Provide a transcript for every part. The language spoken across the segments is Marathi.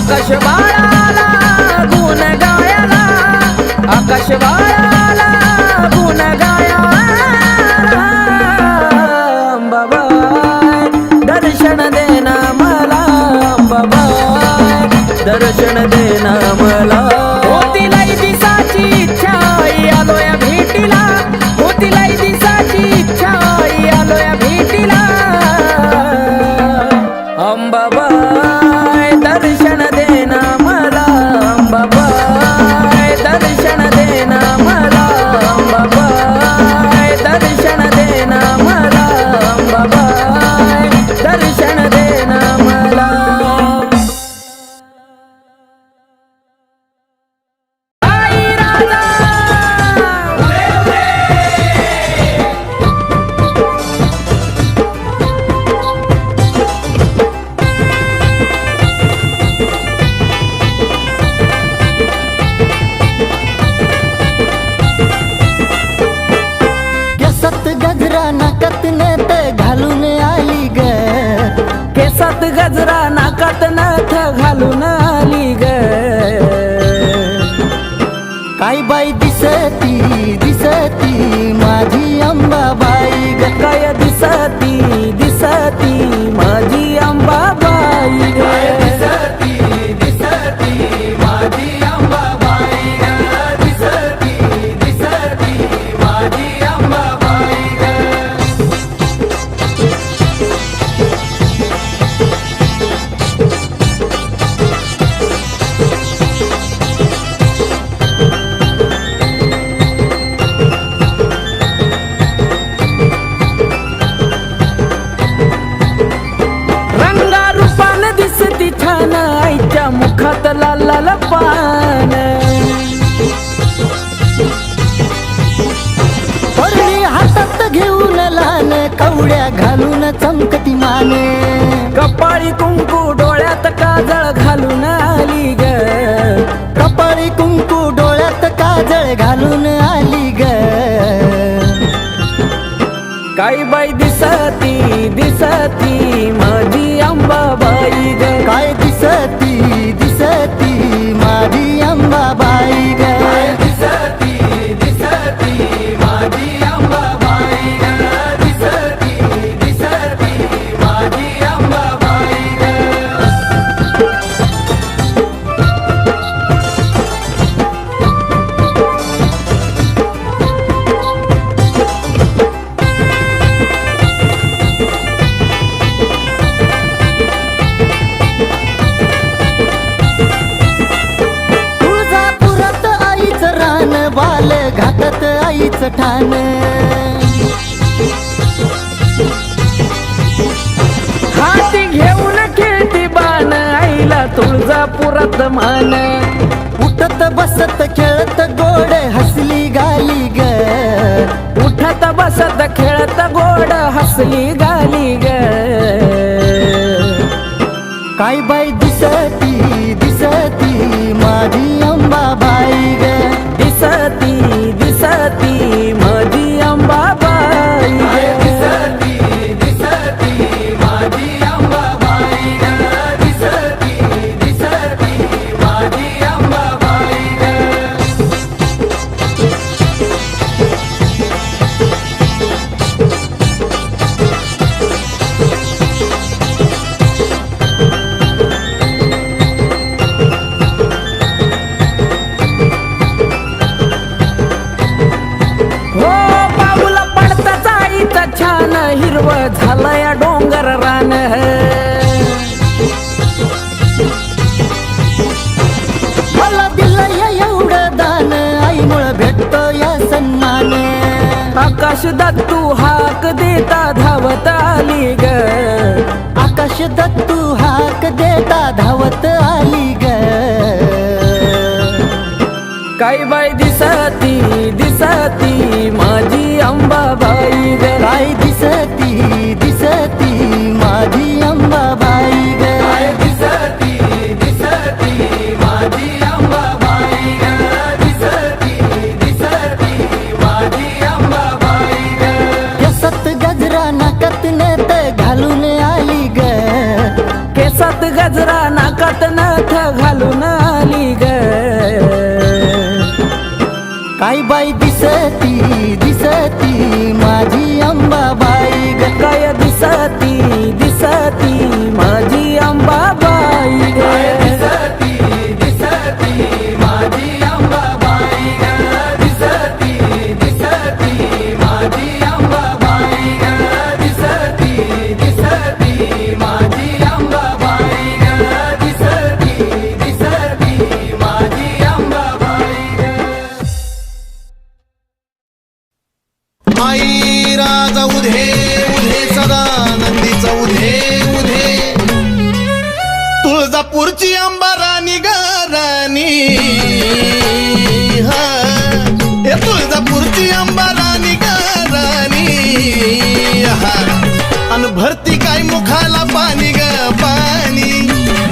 आकाश बाळाला गुण गायला, आकाश बाळाला गुण गायला, अंबाबाई दर्शन देना मला, अंबाबाई दर्शन देना मला. होतीलाई दिसाची इच्छा आलोया भेटीला, होतीलाई दिसाची इच्छा आलोया भेटीला, अंबाबाई दर्शन देना मला, अंबाबाई दर्शन देना मला, अंबाबाई दर्शन देना मला, अंबाबाई दर्शन देना मला. केसात गजरा नाकात नथ घालून आली ग, काय बाई दिसती दिसती माझी अंबाबाई ग, काय दिसती दिसती माझी अंबाबाई ग, दिसती दिसती माझी अंबाबाई ग, दिसती दिसती माझी अंबाबाई ग. रंगारूपान दिसती छान आईच्या मुखात लाल लाल पान, परडी हातात घेऊन लहान कवड्या घालून चमकती मान, कपाळी कुंकू डोळ्यात काजळ घालून आली ग, कपाळी कुंकू डोळ्यात काजळ घालून आली ग. काय बाई दिसती दिसती माझी अंबाबाई ग, काय दिसती दिसती माझी अंबाबाई ग, दिसती दिसती माझी अंबाबाई ग, दिसती दिसती माझी अंबाबाई ग. तुळजापुरात आईचं रान, बाल घाटात आईचं ठाण, हाती घेऊन खेळती बाण आईला तुळजापुरात मान, उठत बसत खेळत गोड हसली गाली ग, उठत बसत खेळत गोड हसली गाली ग, काय बाई दिसती दिसती माझी अंबाबाई ग, दिसती दिसती माझी अंबाबाई ग, दिसती दिसती माझी अंबाबाई ग, दिसती दिसती माझी अंबाबाई ग. हो पाऊला पडताच आईचं छान हिरवं झालंय डोंगर रान, मला दिलंय एवढं दान, आईमुळं भेटतो या सन्मान, आकाश दत्तू हाक देता धावत आली ग, आकाश दत्तू हाक देता धावत आली ग. काय बाई दिसती दिसती माझी अंबाबाई ग, काय दिसती दिसती माझी अंबाबाई ग, दिसती दिसती माझी अंबाबाई ग, दिसती दिसती माझी अंबाबाई ग. केसात गजरा नाकात नथ घालून आली ग, केसात गजरा नाकात नथ घालून आली ग काय बाई दिसती दिसती माझी अंबाबाई ग काय दिसती दिसती माझी अंबाबाई ग दिसती दिसती माझी अंबाबाई ग दिसती दिसती माझी अंबाबाई ग दिसती दिसती माझी अंबाबाई ग दिसती दिसती माझी अंबाबाई ग आई राजा उधे उधे सदा नंदीचा उधे उधे तुळजापूरची अंबा राणी ग राणी हा हे तुळजापूरची अंबा राणी ग राणी हा अन भरती काय मुखाला पाणी ग पाणी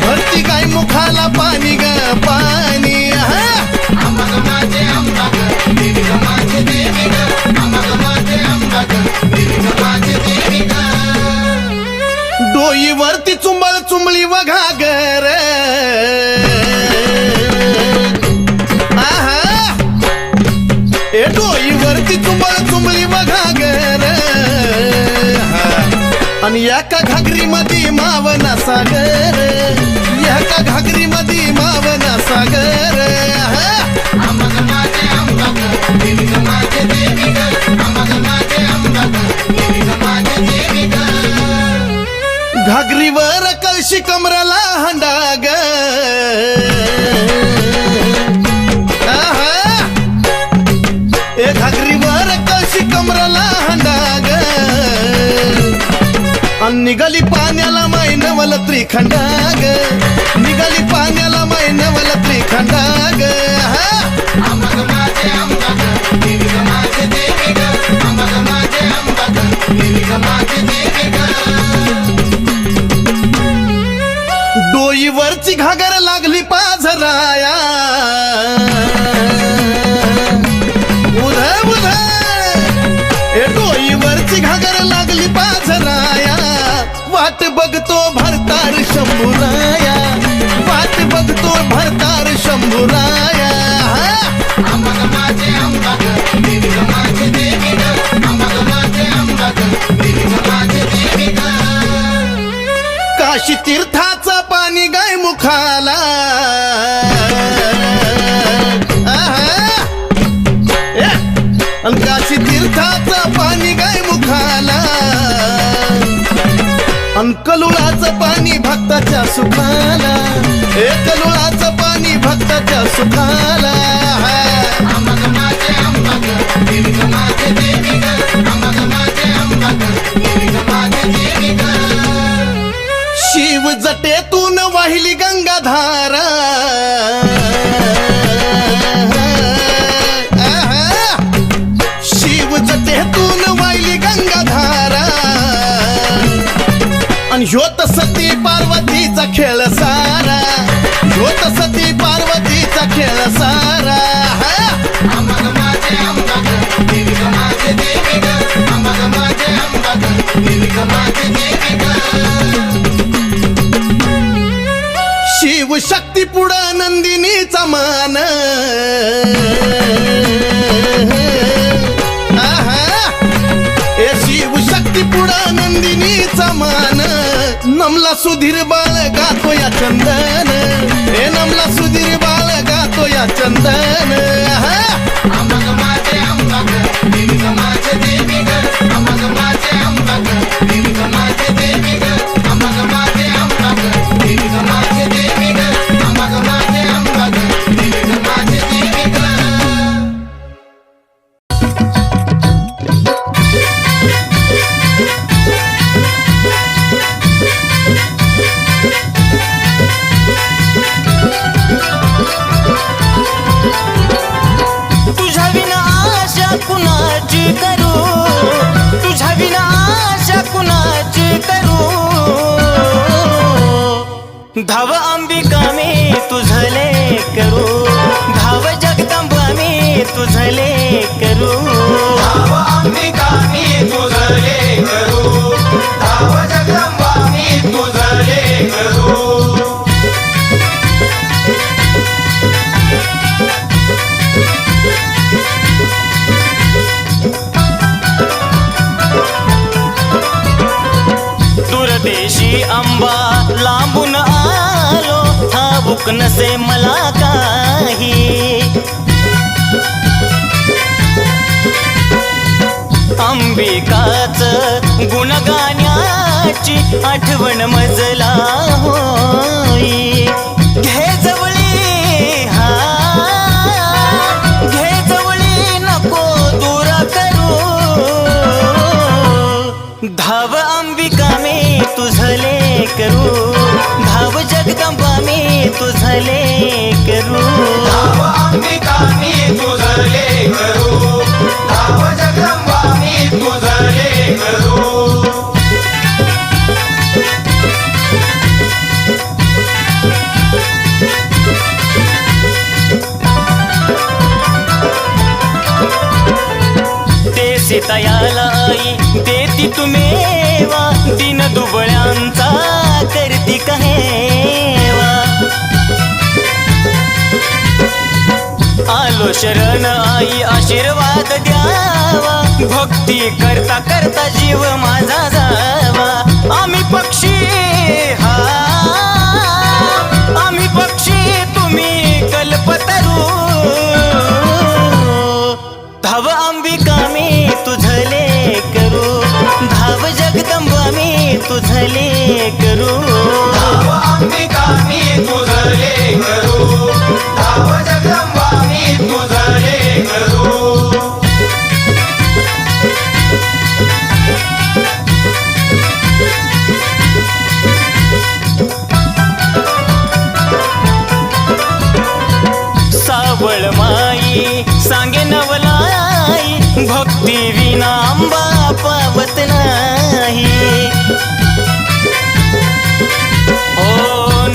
भरती काय मुखाला पाणी ग पाणी हा आम्हाला माझे अंबा ग देवी ग माझे देवी ग आम्हाला माझे अंबा ग देवी ग माझे देवी ग डोईवरती चुंबळ चुंबळी वघा गर आहा ए डोईवरती चुंबळ चुंबळी वघा गर आणि एका घागरी मध्ये मावना सागर एका घागरी मध्ये मावना सागर आम्हाला माझे अंबा ग देवी ग माझे देवी ग आम्हाला माझे अंबा ग देवी ग माझे देवी ग घागरीवर कळशी कमराला हंडाग ए घागरीवर कळशी कमराला हंडाग अन निघाली पाण्याला मैनवल त्रिखंडाग निघाली पाण्याला मैनवल त्रिखंडाग आम्हाला माझे अंबा ग देवी ग माझे देवी ग आम्हाला माझे अंबा ग देवी ग माझे देवी ग डोईवरची घागर लागली पाझराया उध उध ए डोईवरची घागर लागली पाझराया वाट बघतो भरतार शंभूराया वाट बघतो भरतार शंभूराया आम्हाला माझे अंबा ग देवी ग माझे देवी ग आम्हाला माझे अंबा ग देवी ग माझे देवी ग काशी तीर्थाचं पाणी गाय मुखाला अन काशी तीर्थाचं पाणी गाय मुखाला अन कलुळाचं पाणी भक्ताच्या सुखाला हे कलुळाचं पाणी भक्ताच्या सुखाला आम्हाला माझे अंबा ग देवी ग माझे देवी ग आम्हाला माझे अंबा ग देवी ग माझे देवी ग शिव जटेतून वाहिली गंगाधारा शिव जटेतून वाहिली गंगाधारा आणि ह्योत सती पार्वतीचा खेळ सारा ह्योत सती पार्वतीचा खेळ सारा आम्हाला माझे अंबा ग देवी ग माझे देवी ग आम्हाला माझे अंबा ग देवी ग माझे देवी ग शिव शक्ती पुढं नंदिनीचा मान ए शिव शक्ती पुढं नंदिनीचा मान नमला सुधीर बाळ गातो या चंदन हे नमला सुधीर बाळ गातो या चंदन आम्हाला माझे अंबा ग देवी ग माझे देवी ग आम्हाला माझे अंबा ग देवी ग माझे देवी ग आम्हाला माझे अंबा ग देवी ग माझे देवी ग आम्हाला माझे अंबा ग देवी ग माझे देवी ग तुझ्या विना आशा कुणाची करू तुझ्या विना आशा कुणाची करू धाव अंबिका मी तुझले करू धाव जगदंबा मी तुझले करू धाव अंबिका मी तुझले करू धाव जगदंबा मी तुझले करू लांबून आलो ठाऊक नसे मला काही, अंबिकाच गुणगाण्याची आठवण मजला होई. घे जवळी हा घे जवळी नको दूर करू, धाव अंबिका मी तुझले करू, धाव जगदंबा मी तुझले करू. धाव अंबिका मी तुझले करू, धाव जगदंबा मी तुझले करू. ते सीतायाला आई देती तुमेवा, दिन दुबळ्यांचा करती कहेवा. आलो शरण आई आशीर्वाद द्यावा, भक्ती करता करता जीव माझा जावा. आम्ही पक्षी हा आम्ही पक्षी तुम्ही कल्पतरू, धाव अंबिका मी तुझले करू, धाव जगदंबा मी तुझले करू. धाव अंबिका मी तुझले करू, धाव जगदंबा मी तुझले करू. सावळ माई सांगे नवलाई, भक्ती विना अंबा पावत नाही. ओ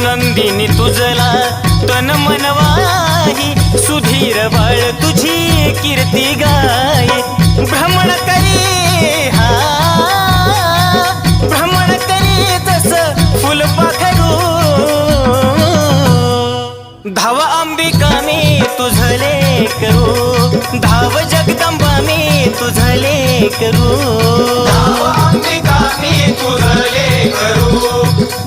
नंदिनी तुझला तन मनवाही, सुधीर बाळ तुझी कीर्ती गाई. भ्रमण करी हा भ्रमण करी तस फुलपाखरू, धाव अंबिका मी तुझले करू, धाव जगदंबा मी तुझले करू. धाव अंबिका मी तुझले करू,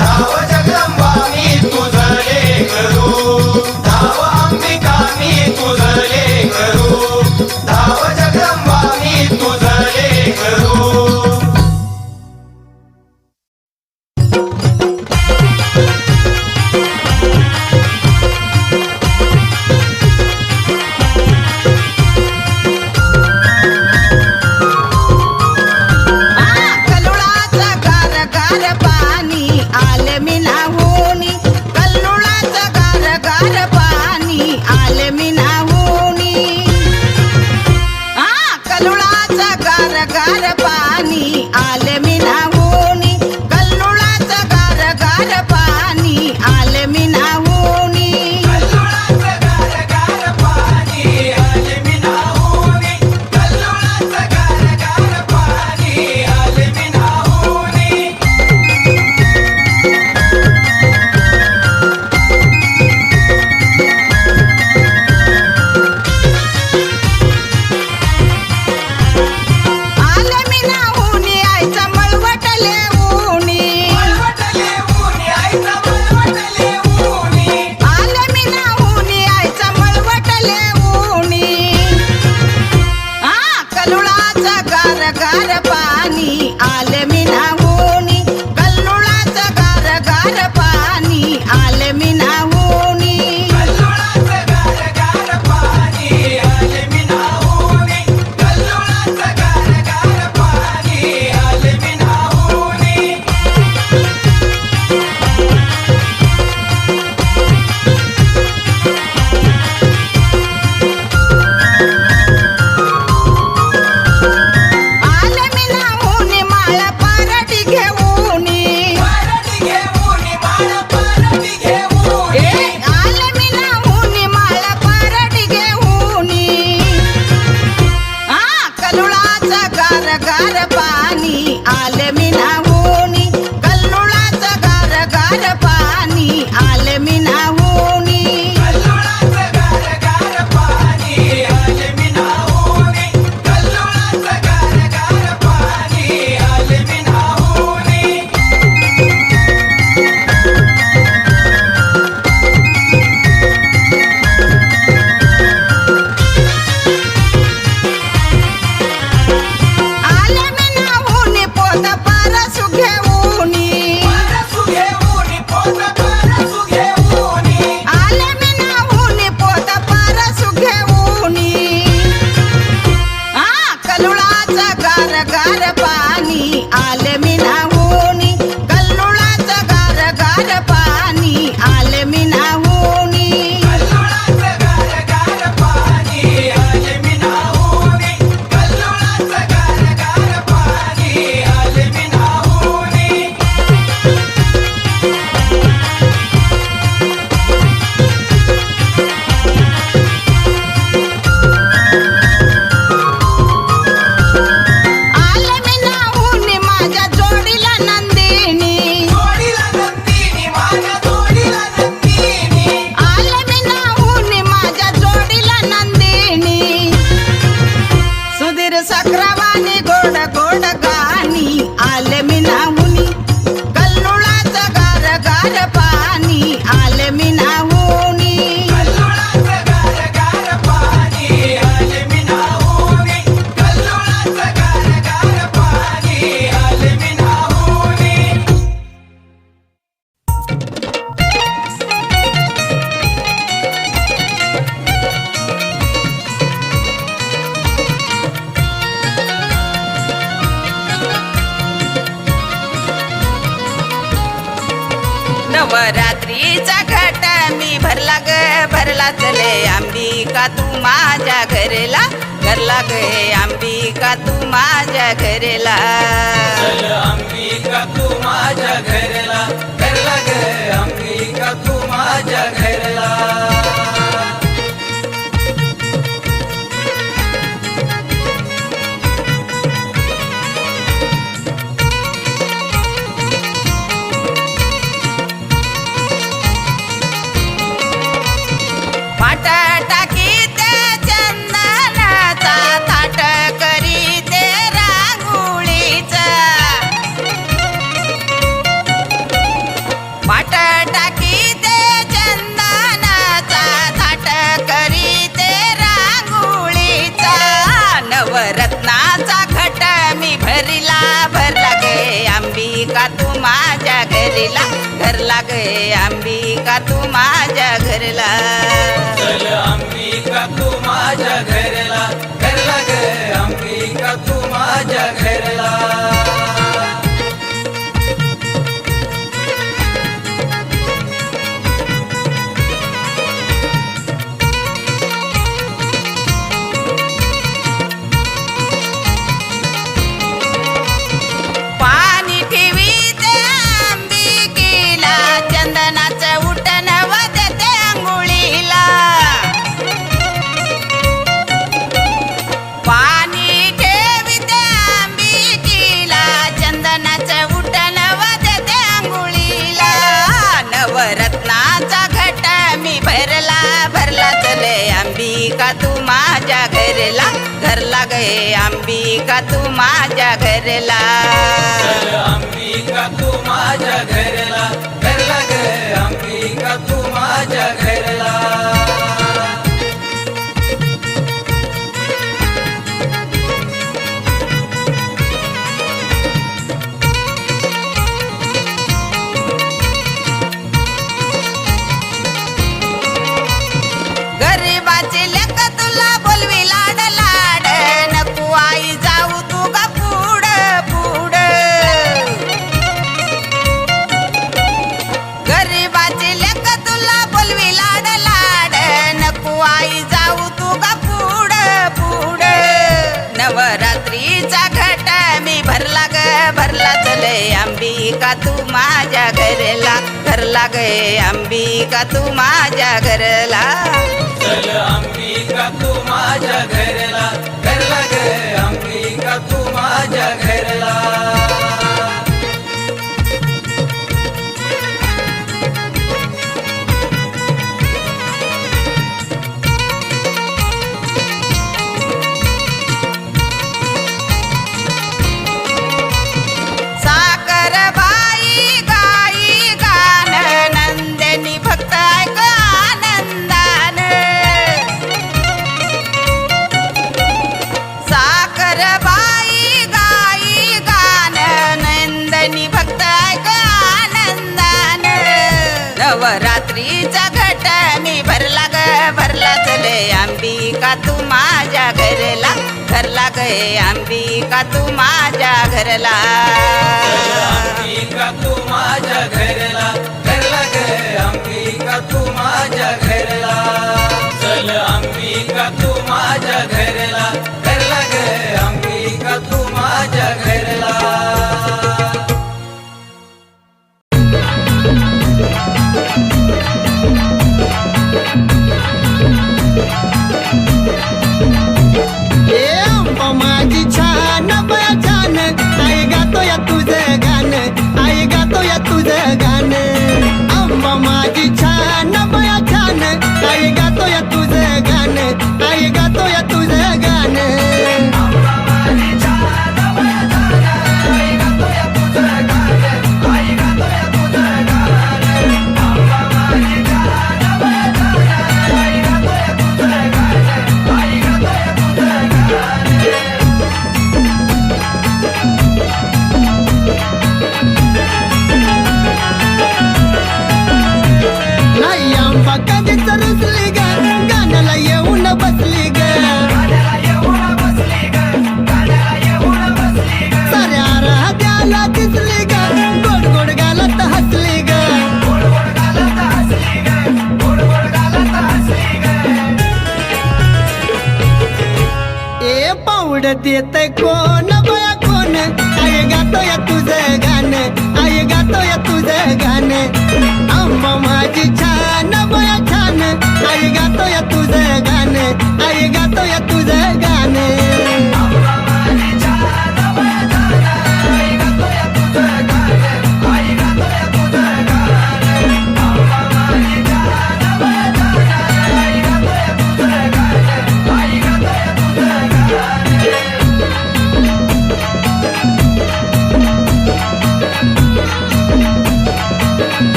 धाव जगदंबा मी तुझले करू. धाव अंबिका मी तुझले करू, धाव जगदंबा मी तुझले करू. आ भरला चले अंबिका तू माझ्या घरला घरला गे अंबिका तू माझ्या घरला चल अंबिका तू माझ्या घरला घरला ग अंबिका तू माझ्या घरला पाट टाकी ते चंदनाचा थाट करी ते रांगोळीचा पाट टाकी ते चंदनाचा थाट करी ते रांगोळीचा नवरत्नाचा घट मी भरला भरला गे अंबिका तू माझ्या घरला घरला गे अंबिका तू माझ्या घरला चल अंबिका तू माझ्या घरला घरला ग अंबिका तू माझ्या घरला पाणी ठेवी ते अंबिकेला चंदनाचं उठण वदते अंघोळीला पाणी ठेवी ते अंबिकेला चंदनाचं उठण वदते अंघोळीला नवरत्नाचा घट मी भरला भरला चले अंबिका तू माझ्या घरला घरला गे अंबिका तू माझ्या घरला चल अंबिका तू माझ्या घरला घरला ग अंबिका तू माझ्या घरला गरीबाचे लेक तुला बोलवी लाड लाड नको आई जाऊ तू गा पुढ पुढ गरीबाचे लेक तुला बोलवी लाड लाड नको आई जाऊ तू गा पुढ पुढ नवरात्रीचा घट मी भरला ग भरला चले अंबिका तू माझ्या घरला घरला गे अंबिका तू माझ्या घरला चल अंबिका तू माझ्या घरला घरला ग अंबिका तू माझ्या घरला साखर बाई गाई गान नंदिनी भक्त ऐक आनंदान साखर बाई गाई गान नंदिनी भक्त ऐक आनंदान नवरात्रीचा घट मी भरला ग भरला चले अंबिका तू माझ्या घरला घरला गे अंबिका तू माझ्या घरला अंबिका तू माझ्या घरला घरला ग अंबिका तू माझ्या घरला चल अंबिका तू माझ्या घरला घरला ग अंबिका तू माझ्या घरला ए अंबा माझी छान बया छान आई गातो या तुझं गाणं आई गातो या तुझं गाणं अंबा माझी छान बया छान गोड देतय कोण बया कोण आई गातोय तुझं गाणं आई गातोय तुझं गाणं आंबा माझी छान बया छान आई गातोय तुझं गाणं आई गातोय तुझं गाणं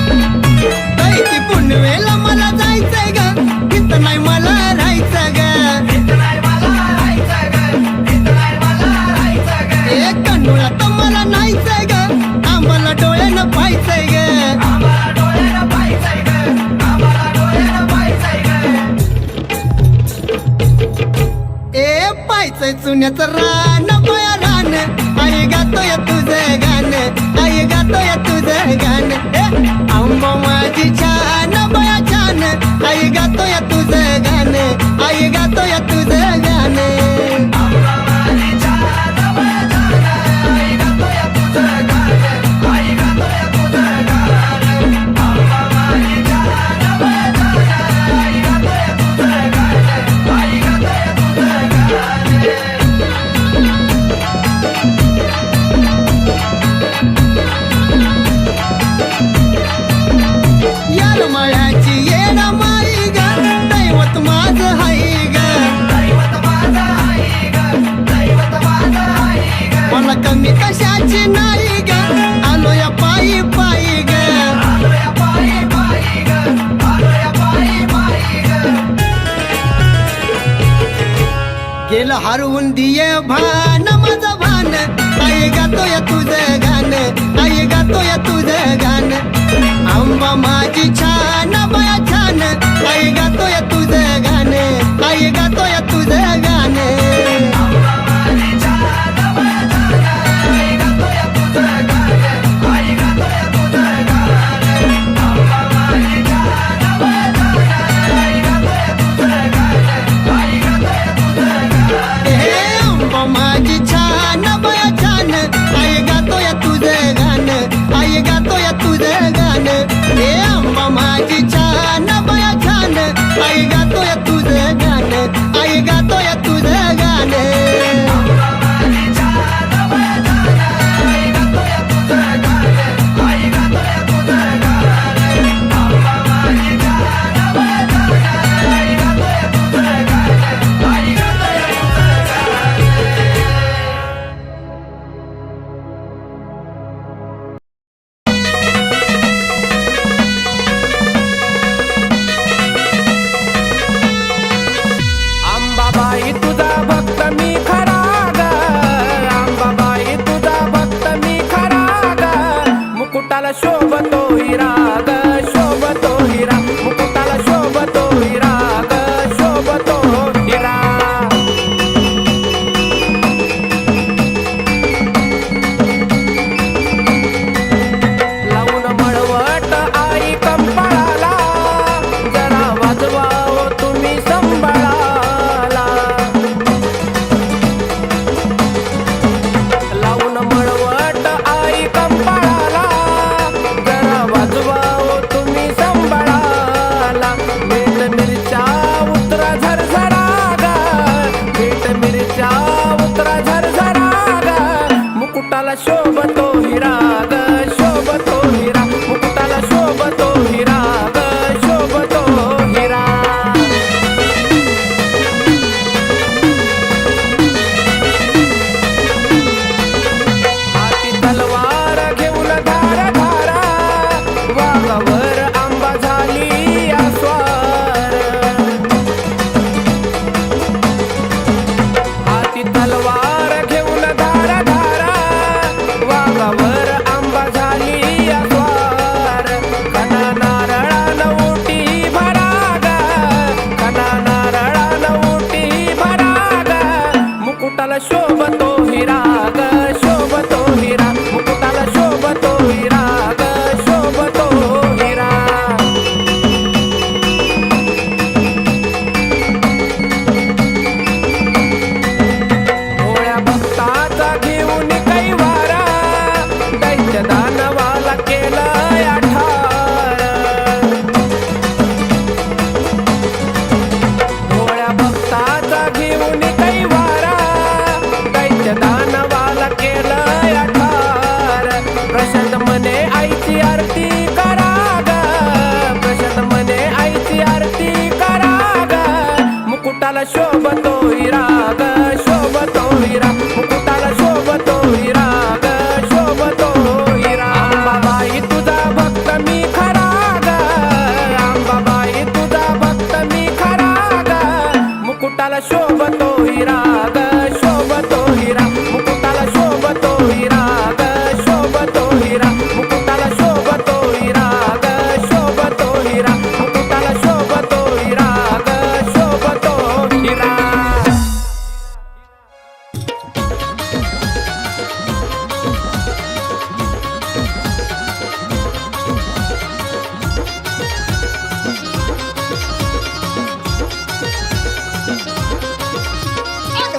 कैकी पुनवेला मला जायचंय ग इथं नाही मला राहायचं ग एक कन्नूला तर मला नाहीचंय ग आम्हाला डोळ्यानं पाहायचंय ग ए पाहायचंय चुन्याचं रान बया रान आई गातोय तुझं गाणं आई गातोय तुझं गाणं आंबा माझी छान बया छान आई गातोय तुझं गाणं आई गातोय तुझं गाणं यार मायाची येणा माई ग दैवत माझं हाय ग मला कमी कशाची नाही ग आलो या पायी पायी ग गेलं हरवून दिये भान माझं भान आई गातोय तुझं गाणं आई गातोय तुझं गाणं आंबा माझी छान बया छान आई गातोय तुझं गाणं आई गातोय तुझं गाणं आंबा माझी छान बया छान आई गातोय तुझं गाणं आई गातोय तुझं गाणं हे आंबा माझी छान बया छान आई गातोय तुझं गाणं आई गातोय तुझं गाणं अंबाबाई तुझा भक्त मी खरा ग अंबाबाई तुझा भक्त मी खरा ग मुकुटाला शोभतो हिरा ग शोभतो हिरा मुकुटाला शोभतो हिरा ग शोभतो हिरा लावून मळवट आई कंपाळाला जरा वाजवा हो तुम्ही संभाळाला लावून मळवट आई कंपाळाला जरा वाजवा हो तुम्ही संभाळाला मीठ मिरच्या उतरा झरझरा ग मीठ मिरच्या उतरा झरझरा ग मुकुटाला शोभतो हिरा ग शोभतो हिरा मुकुटाला शोभतो हिरा ग शोभतो हिरा हाती तलवार घेऊन धारा धारा वाघावर आंबा झाली आस्वार हाती तलवार घेऊन धारा धारा मुकुटाला शोभतो हिरा ग शोभतो हिरा मुकुटाला शोभतो हिरा ग शोभतो हिरा मुकुटाला शोभतो हिरा ग शोभतो हिरा मुकुटाला शोभतो हिरा ग शोभतो हिरा.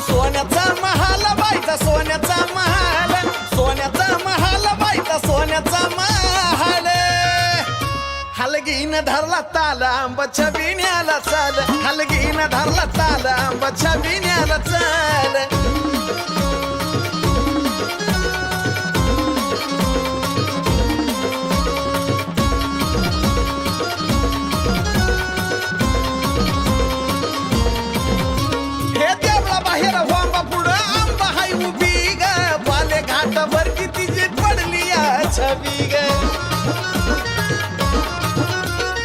सोन्याचा महाल बाईचा सोन्याचा महाल सोन्याचा महाल बाईचा सोन्याचा महाल हलगीन धरला ताल आंबाच्या बिण्याला चाल हलगीन धरला ताल आंबाच्या बिण्याला चाल. हे देवळा बाहेर वांबा पुढं आंबा हाय उभी ग बाले घाटावर किती जी पडली या छबी ग.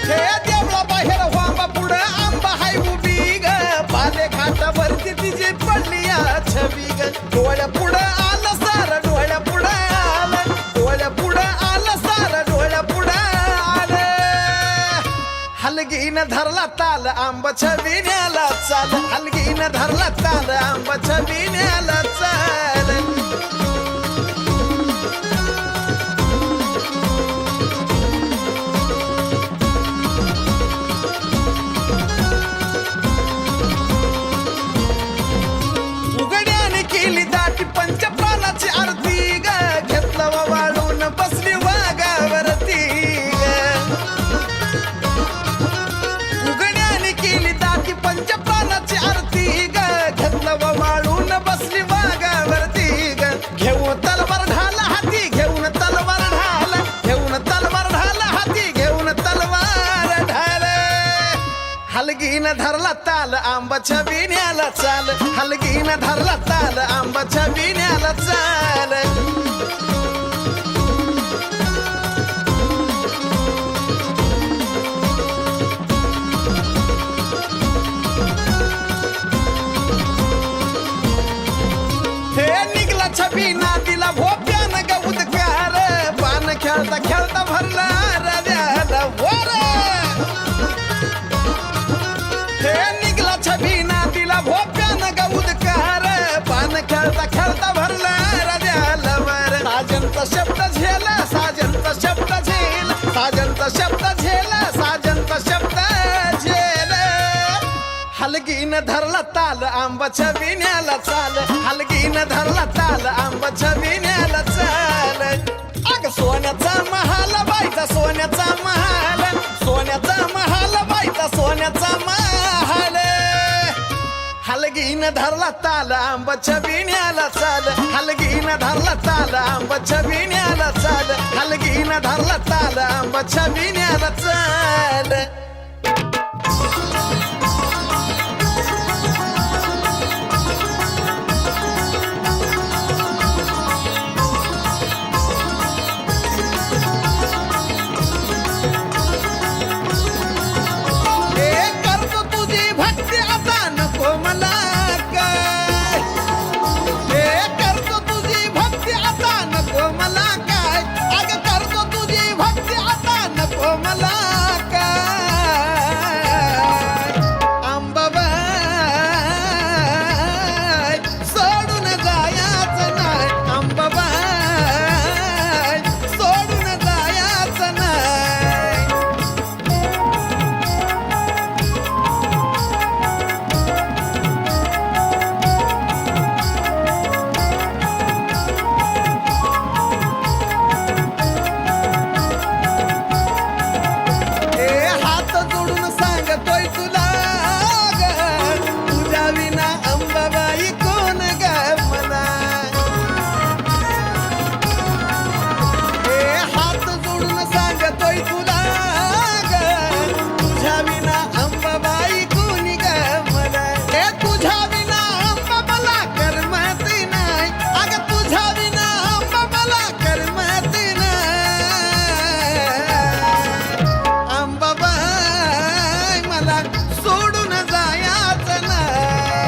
हे देवळा बाहेर वांबा पुढं आंबा हाय उभी ग बाले घाटावर किती जी पडली या छबी ग. डोळ्या पुढं आलं सार डोळ्या पुढं आलं डोळ्या पुढं आलं सार डोळ्या पुढं आलं. हलगीन धरला ताल आंबाच्या बिण्याला चाल हलगीन धरला ताल आंबाच्या बिण्याला चाल. उघड्याने केली दाटी पंचप्राणाची आरती ग घेतलं वाळून बसली वाघावरती ग. उघड्याने केली दाटी पंचप्राणाची आरती ग घेतलं वाळून बसली वाघावरती ग. घेऊन तलवार ढाल हाती घेऊन तलवार ढाल घेऊन तलवार ढाल हाती घेऊन तलवार ढाल. हलगीन धरला ताल आंबाच्या बिण्याला चाल हलगीन धरला ताल आंबाच्या बिण्याला चाल. हे निघला छबी नातीला भोप्यान ग उदकार पान खेळता खेळता भरला रद्याला वर. हे निघला छबी नातीला भोप्यान ग उदकार पान खेळता खेळता भरला रद्याला वर. साजनचा शब्द झेला साजनचा शब्द झेल साजनचा शब्द झेला साजनचा शब्द झेल. हलगीन धरला ताल आंबाच्या बिण्याला चाल हलगीन धरला ताल आंबाच्या बिण्याला चाल. अग सोन्याचा महाल बाईचा सोन्याचा महाल सोन्याचा महाल बाईचा सोन्याचा महाल. हलगीन धरला ताल आंबाच्या बिण्याला चाल हलगीन धरला ताल आंबाच्या बिण्याला चाल हलगीन धरला ताल आंबाच्या बिण्याला चाल. करतो तुझी भक्ती आता नको मला काय हे करतो तुझी भक्ती आता नको मला काय अग करतो तुझी भक्ती आता नको मला काय. अंबाबाई सोडून जायचं नाही अंबाबाई सोडून जायचं नाही. हात जोडून सांगतोय तुला ग तुझ्या विना अंबाबाई कोण ग मला. हात जोडून सांगतोय तुला ग तुझ्या विना अंबाबाई कोणी ग मला. तुझ्या विना अंबा मला करमत नाही अग तुझ्या विना अंबा मला करमत नाही. अंबाबाई मला सोडून जायचं नाही.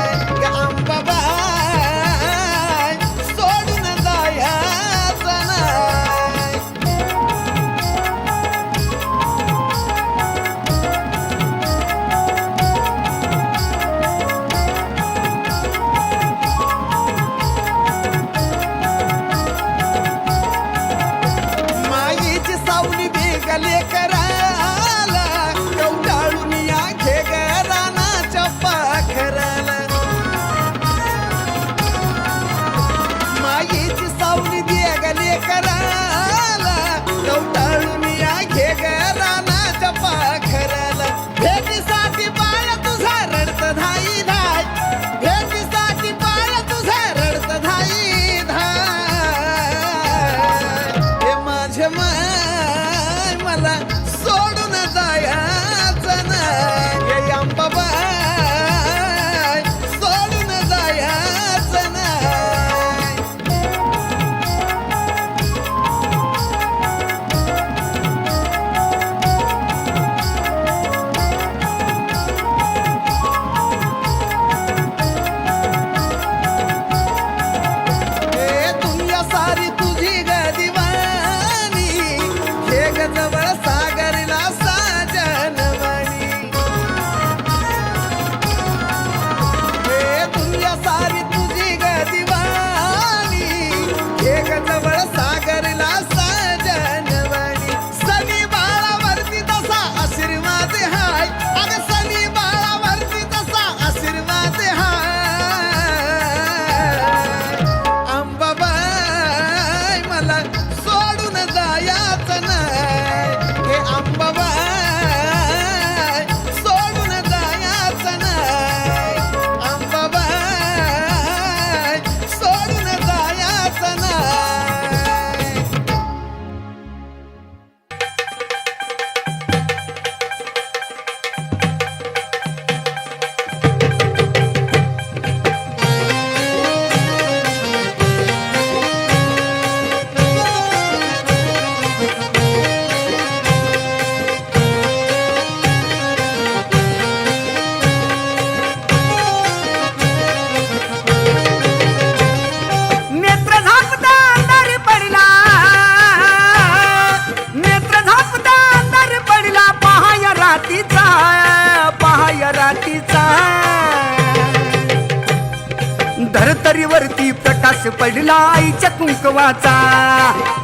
धरतरीवरती प्रकाश पडला आईच्या कुंकवाचा,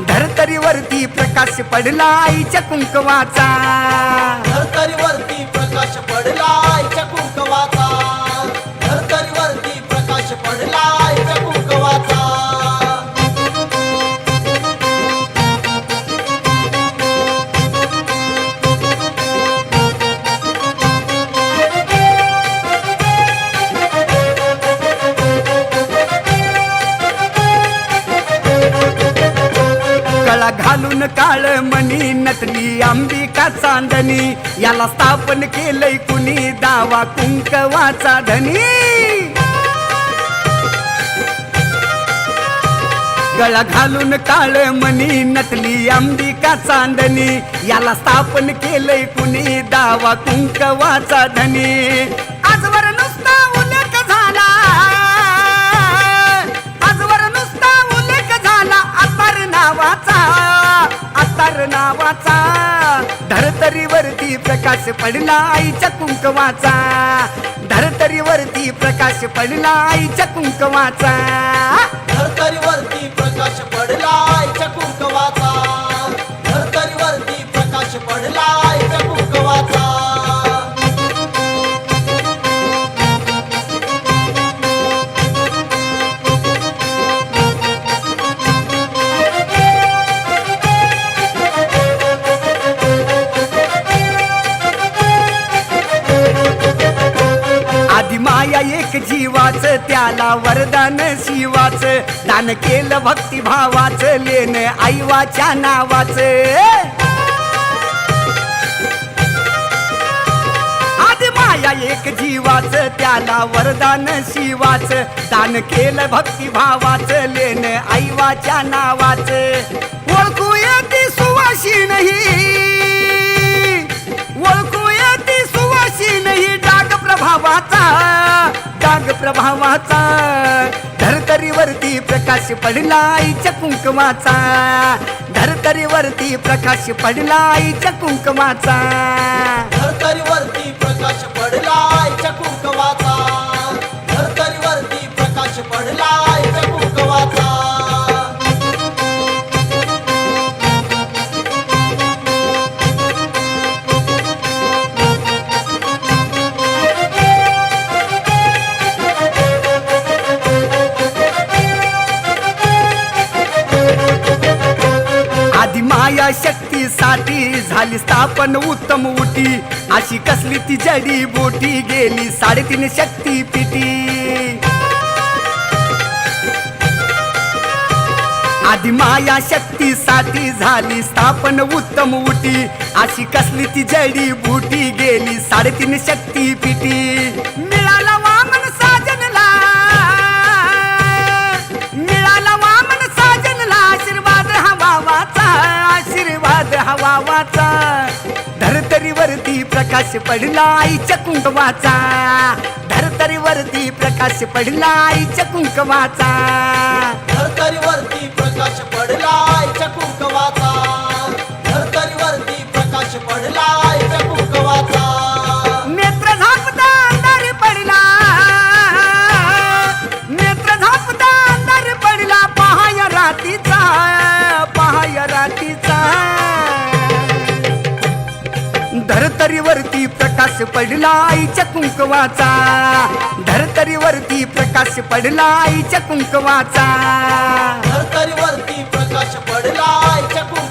धरतरीवरती प्रकाश पडला आईच्या कुंकवाचा. धरतरीवरती प्रकाश पडला आईच्या कुंकवाचा, धरतरीवरती प्रकाश पडला आईच्या कुंकवाचा. कळा घालून काळ मणी नटली अंबिका चांदणी, याला स्थापन केलंय कुणी दावा कुंकवाचा धनी. गळा घालून काळ मणी नटली अंबिका चांदणी, याला स्थापन केलंय कुणी दावा कुंकवाचा धनी. आजवर नुसता उल्लेख झाला, आजवर नुसता उल्लेख झाला अत्तर नावाचा, अत्तर नावाचा. धरतरीवरती प्रकाश पडला आईच्या कुंकवाचा, धरतरीवरती प्रकाश पडला आईच्या कुंकवाचा. धरतरीवरती प्रकाश पडला आईच्या कुंकवाचा, धरतरीवरती प्रकाश पडला आईच्या कुंकवाचा. आधी माया एक जीवाच, त्याला वरदान शिवाच, दान केलं भक्तिभावाच, लेन आईवाच्या नावाच. आधी माया एक जीवाच, त्याला वरदान शिवाच, दान केलं भक्तिभावाच, लेन आईवाच्या नावाच. ओळखू येती सुवाशी नाही, ओळखू येती सुवाशी नाही डाग प्रभावाचा, डाग प्रभावाचा. धरतरीवरती प्रकाश पडला आईच्या कुंकवाचा, धरतरीवरती प्रकाश पडला आईच्या कुंकवाचा. धरतरीवरती प्रकाश पडला आईच्या कुंकवाचा, धरतरीवरती प्रकाश पडला आईच्या कुंकवाचा. आधी माया शक्तीसाठी झाली स्थापन उत्तम उटी, अशी कसली ती जडी बोटी गेली 3.5 शक्ती पिटी. आधी माया शक्तीसाठी झाली स्थापन उत्तम उटी, अशी कसली ती जडी बुटी गेली 3.5 शक्ती पिटी. मिळाला वामन साजनला, मिळाला वामन साजनला आशीर्वाद हवावाचा, आशीर्वाद हवावाचा. धरतरीवरती प्रकाश पडला आईच्या कुंकवाचा, धरतरीवरती प्रकाश पडला आईच्या कुंकवाचा. धरतरीवरती प्रकाश पडला आईच्या कुंकवाचा, धरतरीवरती प्रकाश पडला आईच्या कुंकवाचा. नेत्र झापता अंधार पडला, नेत्र झापता अंधार पडला, पहाय रातीचा, पहाय रातीचा. धरतरीवरती प्रकाश पडला आईच्या कुंकवाचा, धरतरीवरती प्रकाश पडला आईच्या कुंकवाचा. धरतरीवरती प्रकाश पडला आईच्या कुंकवाचा.